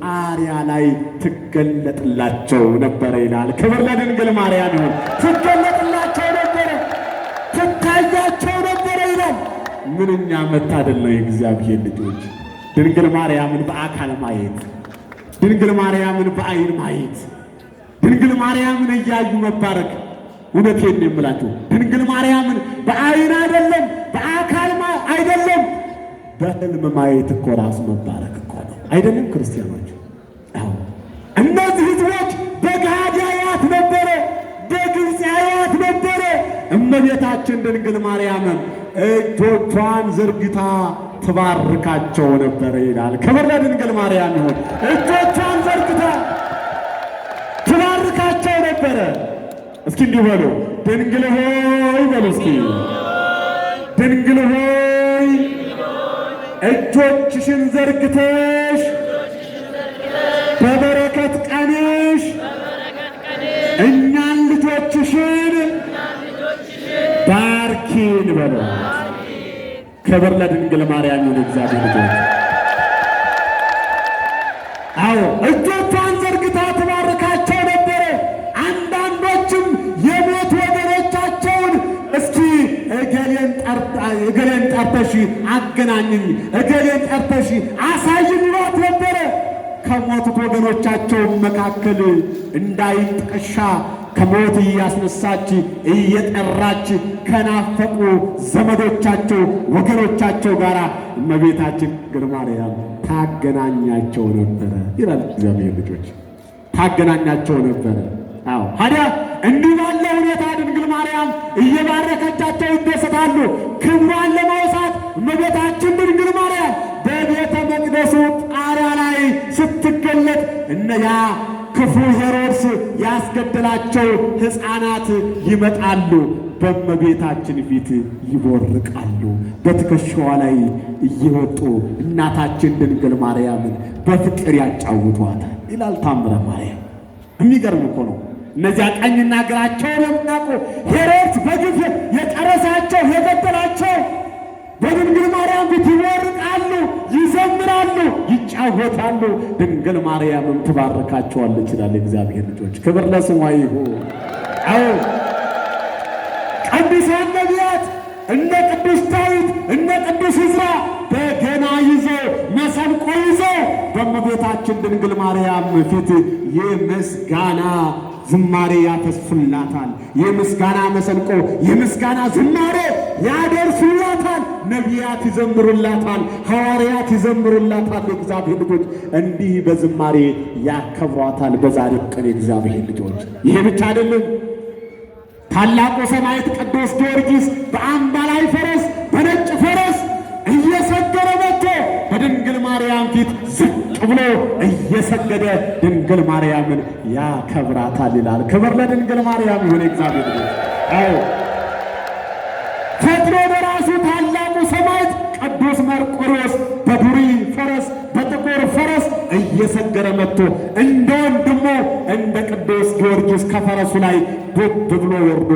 ጣሪያ ላይ ትገለጥላቸው ነበረ ይላል። ክብር ለድንግል ማርያም ይሁን። ትገለጥላቸው ነበረ፣ ትታያቸው ነበረ ይላል። ምንኛ መታደል ነው የእግዚአብሔር ልጆች! ድንግል ማርያምን በአካል ማየት፣ ድንግል ማርያምን በዓይን ማየት፣ ድንግል ማርያምን እያዩ መባረክ። እውነቴን ነው የምላችሁ፣ ድንግል ማርያምን በዓይን አይደለም በአካል አይደለም በሕልም ማየት እኮ ራሱ መባረክ እኮ ነው። አይደለም ክርስቲያኖች? አዎ እነዚህ ሕዝቦች በገሃድ ያዩአት ነበረ፣ በግልጽ ያዩአት ነበረ። እመቤታችን ድንግል ማርያምን እጆቿን ዘርግታ ትባርካቸው ነበረ ይላል። ክብር ለድንግል ማርያም ይሁን። እጆቿን ዘርግታ ትባርካቸው ነበረ። እስኪ እንዲህ በሉ፣ ድንግል ሆይ በሉ እስኪ፣ ድንግል ሆይ እጆችሽን ዘርግተሽ በበረከት ቀንሽ እኛን ልጆችሽን ባርኪን በሉ። ክብር ለድንግል ማርያም ይሁን። እግዚአብሔር ልጆች፣ አዎ እጆቿን ዘርግታ ትባርካቸው ነበረ። አንዳንዶችም የሞት ወገኖቻቸውን እስኪ እገሌን ጠርተሽ አገናኝኝ፣ እገሌን ጠርተሽ አሳይኝ ይሏት ነበረ። ከሞቱት ወገኖቻቸው መካከል እንዳይጥቀሻ ከሞት እያስነሳች እየጠራች ከናፈቁ ዘመዶቻቸው ወገኖቻቸው ጋር እመቤታችን ድንግል ማርያም ታገናኛቸው ነበረ ይላል እግዚአብሔር ልጆች፣ ታገናኛቸው ነበረ። አዎ ታዲያ እንዲህ ባለ ሁኔታ ድንግል ማርያም እየባረከቻቸው ይደሰታሉ። ክብሯን ለማውሳት እመቤታችን ድንግል ማርያም በቤተ መቅደሱ ጣሪያ ላይ ስትገለጥ እነያ ክፉ ሄሮድስ ያስገደላቸው ሕፃናት ይመጣሉ፣ በእመቤታችን ፊት ይቦርቃሉ፣ በትከሻዋ ላይ እየወጡ እናታችን ድንግል ማርያምን በፍቅር ያጫውቷታል ይላል ታምረ ማርያም። የሚገርም እኮ ነው። እነዚያ ቀኝና ግራቸውን የሚያውቁ ሄሮድስ በግፍ የጨረሳቸው የገደላቸው በድንግል ማርያም ፊት ይቦርቃሉ፣ ይዘምራሉ፣ ይጫወታሉ። ድንግል ማርያምም ትባርካቸዋለች ይላል እግዚአብሔር ልጆች። ክብር ለስሟ ይሁን። አዎ ቅዱሳን ነቢያት እነ ቅዱስ ዳዊት እነ ቅዱስ ዕዝራ በገና ይዞ መሰንቆ ይዞ በእመቤታችን ድንግል ማርያም ፊት የምስጋና ዝማሬ ያፈስፉላታል። የምስጋና መሰንቆ የምስጋና ዝማሬ ያደርሱላታል። ነቢያት ይዘምሩላታል፣ ሐዋርያት ይዘምሩላታል። የእግዚአብሔር ልጆች እንዲህ በዝማሬ ያከብሯታል። በዛሬው ቀን የእግዚአብሔር ልጆች ይሄ ብቻ አይደለም። ታላቁ ሰማዕት ቅዱስ ጊዮርጊስ በአምባላይ ፈረስ በነጭ ፈረስ እየሰገረ መጥቶ በድንግል ማርያም ፊት ዝቅ ብሎ እየሰገደ ድንግል ማርያምን ያከብራታል ይላል። ክብር ለድንግል ማርያም ይሁን። እግዚአብሔር ልጅ ፈጥኖ በራሱ ታላቁ ሰማዕት ቅዱስ መርቆሬዎስ በዱሪ ፈረስ በጥቁር ፈረስ እየሰገረ መጥቶ እንደ ወንድሞ እንደ ቅዱስ ጊዮርጊስ ከፈረሱ ላይ ዱብ ብሎ ወርዶ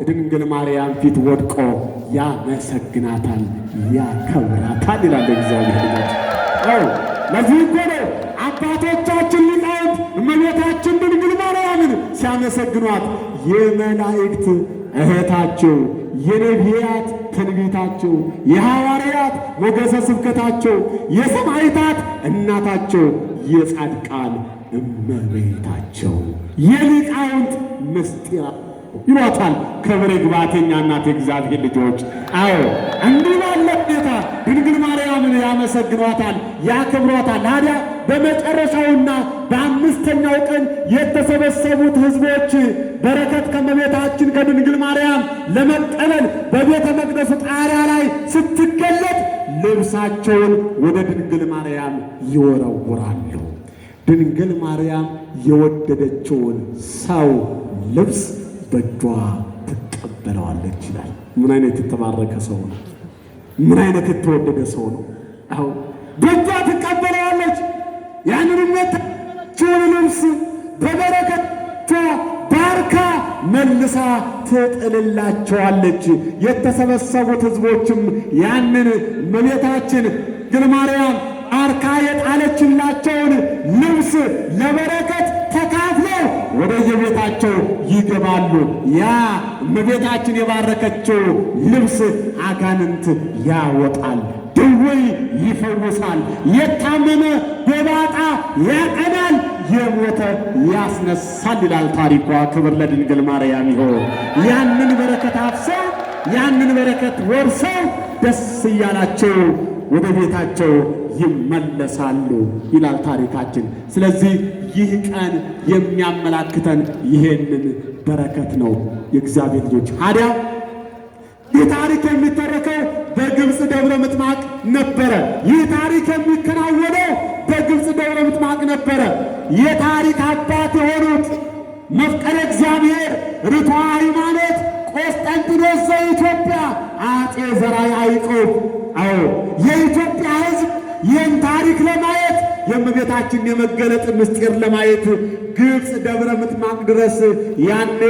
ድንግል ማርያም ፊት ወድቆ ያመሰግናታል፣ ያከብራታል ይላል እግዚአብሔር ልጅ። ለዚህ እኮ ነው አባቶቻችን ሊቃውንት እመቤታችን ድንግል ማርያምን ሲያመሰግኗት የመላእክት እህታቸው፣ የነቢያት ትንቢታቸው፣ የሐዋርያት ሞገሰ ስብከታቸው፣ የሰማዕታት እናታቸው፣ የጻድቃን እመቤታቸው፣ የሊቃውንት ምስጢር ይሏታል። ክብር ይግባት የእኛ እናት የእግዚአብሔር ልጆች። እንዲህ ባለ ሁኔታ ድንግል ማርያምን ያመሰግኗታል፣ ያከብሯታል። ታዲያ በመጨረሻውና በአምስተኛው ቀን የተሰበሰቡት ሕዝቦች በረከት ከእመቤታችን ከድንግል ማርያም ለመቀበል በቤተ መቅደሱ ጣሪያ ላይ ስትገለጥ ልብሳቸውን ወደ ድንግል ማርያም ይወረውራሉ። ድንግል ማርያም የወደደችውን ሰው ልብስ በእጇ ትቀበለዋለች ይላል። ምን አይነት የተባረከ ሰው ነው! ምን አይነት የተወደደ ሰው ነው! በእጇ ትቀበለዋለች። ያንንም የተቀበለችውን ልብስ በበረከት ባርካ መልሳ ትጥልላቸዋለች። የተሰበሰቡት ሕዝቦችም ያንን እመቤታችን ድንግል ማርያም ባርካ የጣለችላቸውን ልብስ ለበረከት ተካፍለው ወደ የቤታቸው ይገባሉ። ያ እመቤታችን የባረከችው ልብስ አጋንንት ያወጣል፣ ድውይ ይፈውሳል፣ የታመመ ጎባጣ ያቀናል፣ የሞተ ያስነሳል ይላል ታሪኳ። ክብር ለድንግል ማርያም ይሁን። ያንን በረከት አፍሰው ያንን በረከት ወርሰው ደስ እያላቸው ወደ ቤታቸው ይመለሳሉ ይላል ታሪካችን። ስለዚህ ይህ ቀን የሚያመላክተን ይሄንን በረከት ነው የእግዚአብሔር ልጆች። ታዲያ ይህ ታሪክ የሚተረከው በግብፅ ደብረ ምጥማቅ ነበረ። ይህ ታሪክ የሚከናወነው በግብፅ ደብረ ምጥማቅ ነበረ። የታሪክ አባት የሆኑት መፍቀረ እግዚአብሔር ርቱዐ ሃይማኖት ቆስጠንጢኖስ ዘኢትዮጵያ አፄ ዘርዓ ያዕቆብ የኢትዮጵያ ሕዝብ ይህን ታሪክ ለማየት የእመቤታችን የመገለጥ ምስጢር ለማየት ግብፅ ደብረ ምጥማቅ ድረስ ያኔ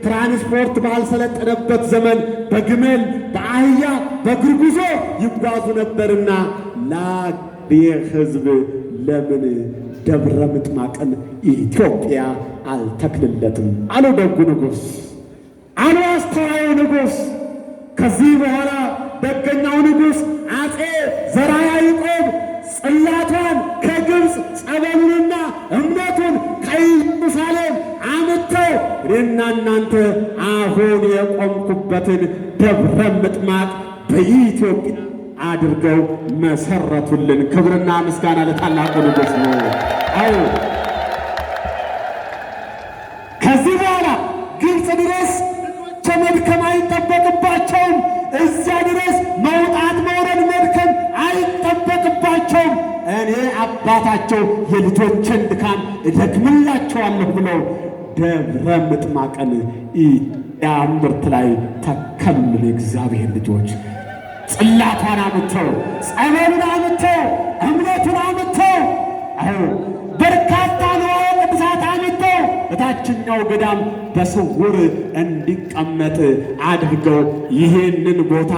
ትራንስፖርት ባልሰለጠነበት ዘመን በግመል በአህያ በእግር ጉዞ ይጓዙ ነበርና ለአገሬ ሕዝብ ለምን ደብረ ምጥማቅን ኢትዮጵያ አልተክልለትም አሉ ደጉ ንጉሥ፣ አሉ አስተዋዩ ንጉሥ። ከዚህ በኋላ ደገኛው ንጉሥ አፄ ዘርዓ ያዕቆብ ጽላቷን ከግብፅ ጸበሉንና እምነቱን ከኢየሩሳሌም አምጥተው እኔና እናንተ አሁን የቆምኩበትን ደብረ ምጥማቅ በኢትዮጵያ አድርገው መሰረቱልን። ክብርና ምስጋና ለታላቁ ንጉሥ ነው። ከዚህ በኋላ ግብፅ ድረስ መድከም አይጠበቅባቸውም። እዚያ ድረስ መውጣት መውረድ መድከም አይጠበቅባቸውም። እኔ አባታቸው የልጆችን ድካም እደክምላቸዋለሁ ብለው ደብረ ምጥማቅን ኢትዮጵያ ምድር ላይ ተከሉልን። የእግዚአብሔር ልጆች ጽላቷን አምጥተው ጸበሉን አምጥተው እምነቱን አምጥተው በርካታ ንዋየ ቅድሳት አምጥተው በታችኛው ገዳም በስውር እንዲቀመጥ አድርገው ይሄንን ቦታ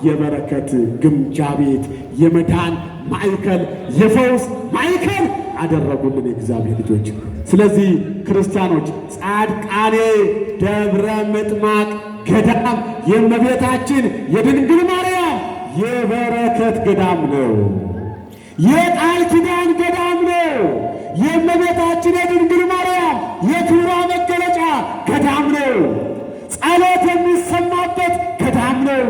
የበረከት ግምጃ ቤት፣ የመዳን ማዕከል፣ የፈውስ ማዕከል አደረጉልን የእግዚአብሔር ልጆች። ስለዚህ ክርስቲያኖች ጻድቃኔ ደብረ ምጥማቅ ገዳም የእመቤታችን የድንግል ማርያም የበረከት ገዳም ነው። የቃል ኪዳን ገዳም ነው። የእመቤታችን የድንግል ማርያም የክብሯ መገለጫ ገዳም ነው። ጸሎት የሚሰማበት ገዳም ነው።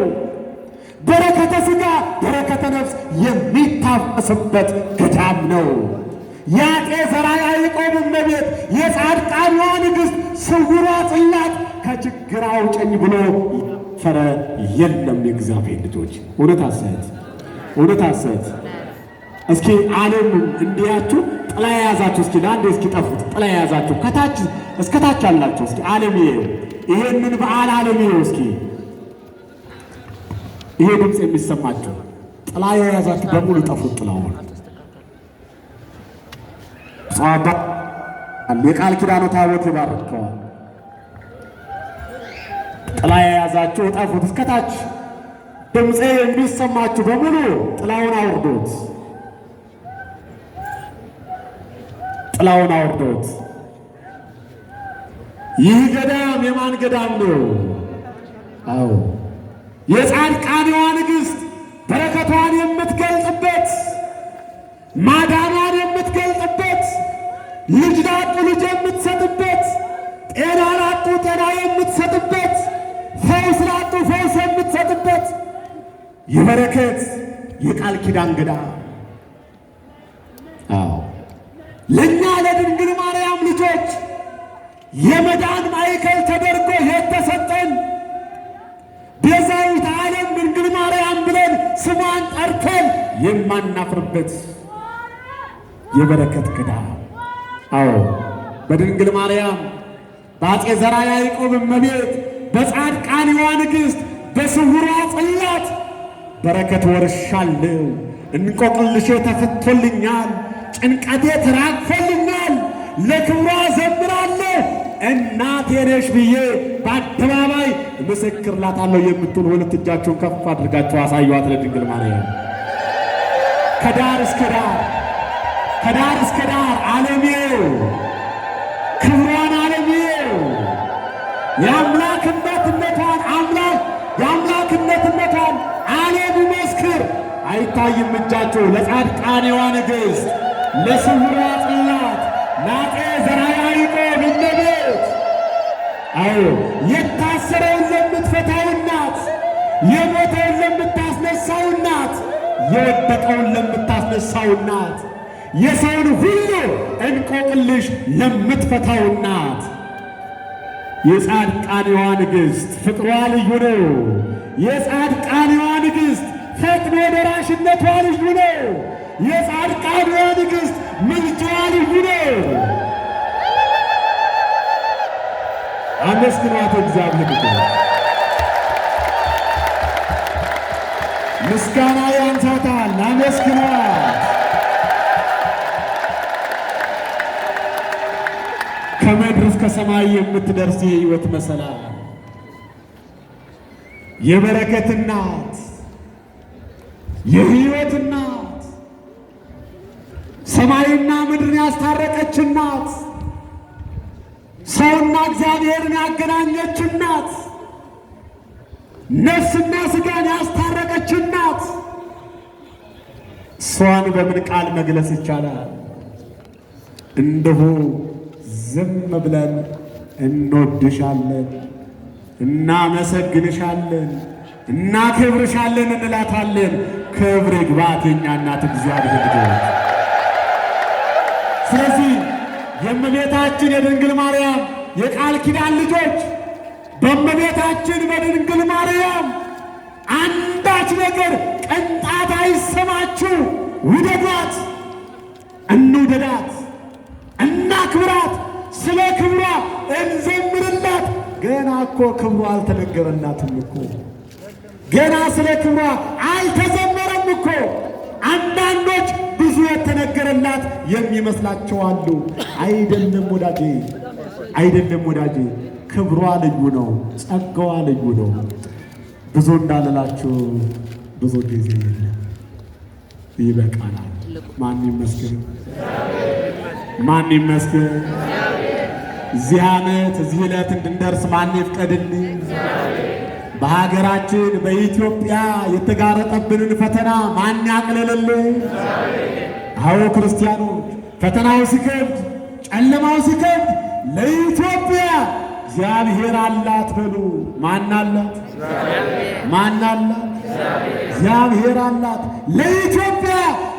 በረከተ ሥጋ በረከተ ነፍስ የሚታፈስበት ገዳም ነው። የአፄ ዘርዓ ያዕቆብ እመቤት የጻድቃኗ ንግሥት ስውሯ ጽላት ከችግር አውጭኝ ብሎ ፈረ የለም። የእግዚአብሔር ልጆች እውነት ሐሰት እውነት ሐሰት። እስኪ ዓለም እንዲያችሁ ጥላ የያዛችሁ እስኪ ለአንዴ እስኪ ጠፉት። ጥላ የያዛችሁ ከታች እስከ ታች አላችሁ። እስኪ ዓለም ይሄው ይሄንን በዓል ዓለም ይሄው እስኪ ይሄ ድምፅ የሚሰማችሁ ጥላ የያዛችሁ በሙሉ ጠፉት። ጥላውን ጻባ የቃል ኪዳኑ ታቦት ይባርከዋል። ጥላ የያዛችሁ ጠፉት። እስከታች ድምፄ የሚሰማችሁ በሙሉ ጥላውን አውርዶት ጥላውን አውርዶት። ይህ ገዳም የማን ገዳም ነው? አዎ የጻድቃኔዋ ንግሥት በረከቷን የምትገልጥበት፣ ማዳኗን የምትገልጥበት፣ ልጅ ላጡ ልጅ የምትሰጥበት፣ ጤና ላጡ ጤና የምትሰጥበት፣ ፈውስ ላጡ ፈውስ የምትሰጥበት የበረከት የቃል ኪዳን ገዳም። አዎ ለእኛ ለድንግል ማርያም ልጆች የመዳን ማዕከል ተደርጎ የተሰጠን ቤዛዊተ ዓለም ድንግል ማርያም ብለን ስሟን ጠርተን የማናፍርበት የበረከት ገዳም። አዎ በድንግል ማርያም በአፄ ዘርዓ ያዕቆብ እመቤት በጻድቃኔዋ ንግሥት በስውሯ ጽላት በረከት ወርሻለሁ። እንቆቅልሼ ተፈቶልኛል፣ ጭንቀቴ ተራግፎልኛል፣ ለክብሯ ዘምራለሁ፣ እናቴ ነሽ ብዬ በአደባባይ እመሰክርላታለሁ የምትሉ ሁለት እጃችሁን ከፍ አድርጋችሁ አሳዩአት ለድንግል ማርያም። ከዳር እስከ ዳር ከዳር እስከ ዳር ዓለሜው ክብሯን ዓለሜው የአምላክነትነቷን የአምላክነትነቷን ዓለም ይመስክር። አይታይም እጃችሁ ለጻድቃኔዋ ንግሥት ለስውሯ ጽላት ለአፄ ዘርዓ ያዕቆብ እመቤት። አዎ የታሰረውን ለምትፈታው እናት፣ የሞተውን ለምታስነሳው እናት፣ የወደቀውን ለምታስነሳው እናት፣ የሰውን ሁሉ እንቆቅልሽ ለምትፈታው እናት የጻድቃኔዋ ንግሥት ፍቅሯ ልዩ ነው። የጻድቃኔዋ ንግሥት ፈጥኖ ደራሽነቷ ልዩ ነው። የጻድቃኔዋ ንግሥት ምልጃዋ ልዩ ነው። አመስግኗት እግዚአብሔር ልጅ ምስጋና ያንሳታል። አመስግኗት። ከምድር እስከ ሰማይ የምትደርስ የሕይወት መሰላል የበረከት እናት የሕይወት እናት ሰማይና ምድርን ያስታረቀች እናት ሰውና እግዚአብሔርን ያገናኘች እናት ነፍስና ሥጋን ያስታረቀች እናት እሷን በምን ቃል መግለጽ ይቻላል? እንደሁ ዝም ብለን እንወድሻለን፣ እናመሰግንሻለን፣ እናከብርሻለን እንላታለን። ክብር ይግባት የእኛ እናት እግዚአብሔር ልጆች። ስለዚህ የእመቤታችን የድንግል ማርያም የቃል ኪዳን ልጆች በእመቤታችን በድንግል ማርያም አንዳች ነገር ቅንጣት አይሰማችሁ። ውደዷት፣ እንውደዳት፣ እናክብራት፣ ስለ ክብሯ እንዘምርላት። ገና እኮ ክብሯ አልተነገረላትም እኮ፣ ገና ስለ ክብሯ አልተዘመረም እኮ። አንዳንዶች ብዙ የተነገረላት የሚመስላቸው አሉ። አይደለም ወዳጄ፣ አይደለም ወዳጄ። ክብሯ ልዩ ነው፣ ጸጋዋ ልዩ ነው። ብዙ እንዳልላችሁ ብዙ ጊዜ የለም፣ ይበቃናል። ማን ይመስገን? ማን ይመስገን? እዚህ ዓመት እዚህ ዕለት እንድንደርስ ማን ይፍቀድልኝ? በሀገራችን በኢትዮጵያ የተጋረጠብንን ፈተና ማን ያቅልልልኝ? አዎ ክርስቲያኖች፣ ፈተናው ሲከብድ፣ ጨለማው ሲከብድ ለኢትዮጵያ እግዚአብሔር አላት በሉ። ማን አላት? ማን አላት? እግዚአብሔር አላት። ለኢትዮጵያ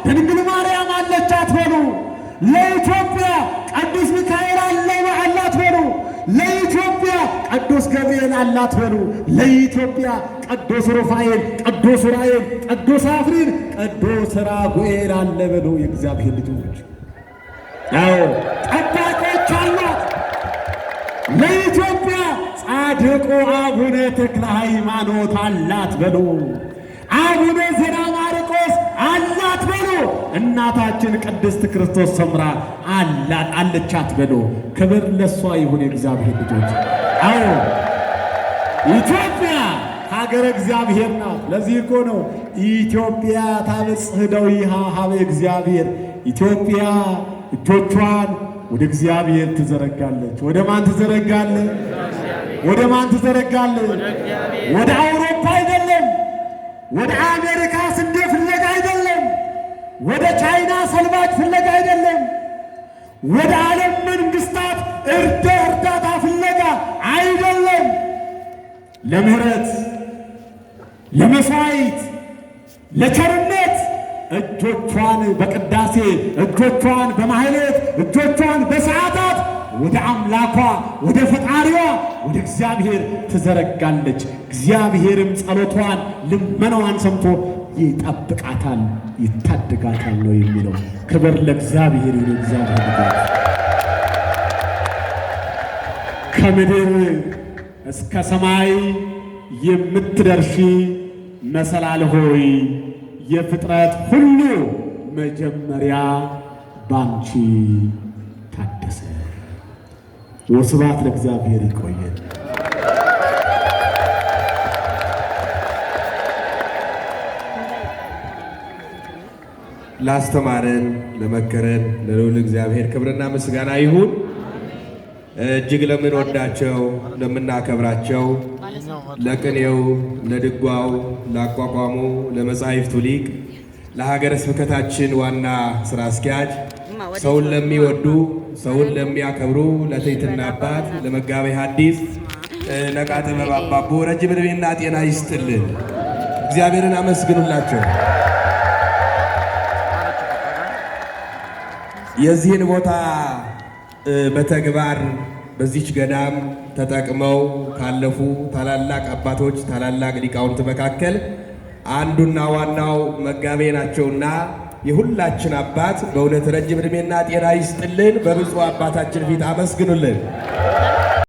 ድንግል ማርያም አለቻት በሉ። ለኢትዮጵያ ቅዱስ ሚካኤል አላት በሉ። ለኢትዮጵያ ቅዱስ ገብርኤል አላት በሉ። ለኢትዮጵያ ቅዱስ ሩፋኤል፣ ቅዱስ ኡራኤል፣ ቅዱስ አፍሪን፣ ቅዱስ ራጉኤል አለ በሉ። የእግዚአብሔር ልጆች አዎ ጠባቆች አሏት። ለኢትዮጵያ ጻድቁ አቡነ ተክለ ሃይማኖት አላት በሉ። አቡነ ዘራ ማርቆስ አላት በሉ። እናታችን ቅድስት ክርስቶስ ሰምራ አለቻት በሉ። ክብር ለሷ ይሁን የእግዚአብሔር ልጆች። አዎ ኢትዮጵያ ሀገረ እግዚአብሔር ናት። ለዚህ እኮ ነው ኢትዮጵያ ታበጽሕ እደዊሃ ሀበ እግዚአብሔር። ኢትዮጵያ እጆቿን ወደ እግዚአብሔር ትዘረጋለች። ወደ ማን ትዘረጋለች? ወደ ማን ትዘረጋለች? ወደ አውሮፓ አይደለም፣ ወደ አሜሪካ ስንዴ ፍለጋ አይደለም፣ ወደ ቻይና ሰልባጅ ፍለጋ አይደለም፣ ወደ ዓለም መንግስታት እርዳታ ፍለጋ አይደለም። ለምህረት፣ ለመስዋዕት፣ ለቸርነት እጆቿን በቅዳሴ እጆቿን በማህሌት እጆቿን በሰዓታት ወደ አምላኳ ወደ ፈጣሪዋ ወደ እግዚአብሔር ትዘረጋለች። እግዚአብሔርም ጸሎቷን ልመናዋን ሰምቶ ይጠብቃታል፣ ይታደጋታል ነው የሚለው። ክብር ለእግዚአብሔር ይሁን። እግዚአብሔር ልጆች ከምድር እስከ ሰማይ የምትደርሺ መሰላል ሆይ የፍጥረት ሁሉ መጀመሪያ ባንቺ ታደሰ። ወስብሐት ለእግዚአብሔር። ይቆየን። ላስተማረን ለመከረን ለልዑል እግዚአብሔር ክብርና ምስጋና ይሁን። እጅግ ለምንወዳቸው ለምናከብራቸው ለቅኔው፣ ለድጓው፣ ለአቋቋሙ፣ ለመጻሕፍቱ ሊቅ፣ ለሀገረ ስብከታችን ዋና ስራ አስኪያጅ፣ ሰውን ለሚወዱ ሰውን ለሚያከብሩ ለትሕትና አባት ለመጋቤ ሐዲስ ነቃ ጥበብ አባቡ ረጅም ዕድሜና ጤና ይስጥልን። እግዚአብሔርን አመስግኑላቸው። የዚህን ቦታ በተግባር በዚች ገዳም ተጠቅመው ካለፉ ታላላቅ አባቶች ታላላቅ ሊቃውንት መካከል አንዱና ዋናው መጋቤ ናቸውና የሁላችን አባት በእውነት ረጅም ዕድሜና ጤና ይስጥልን። በብፁዕ አባታችን ፊት አመስግኑልን።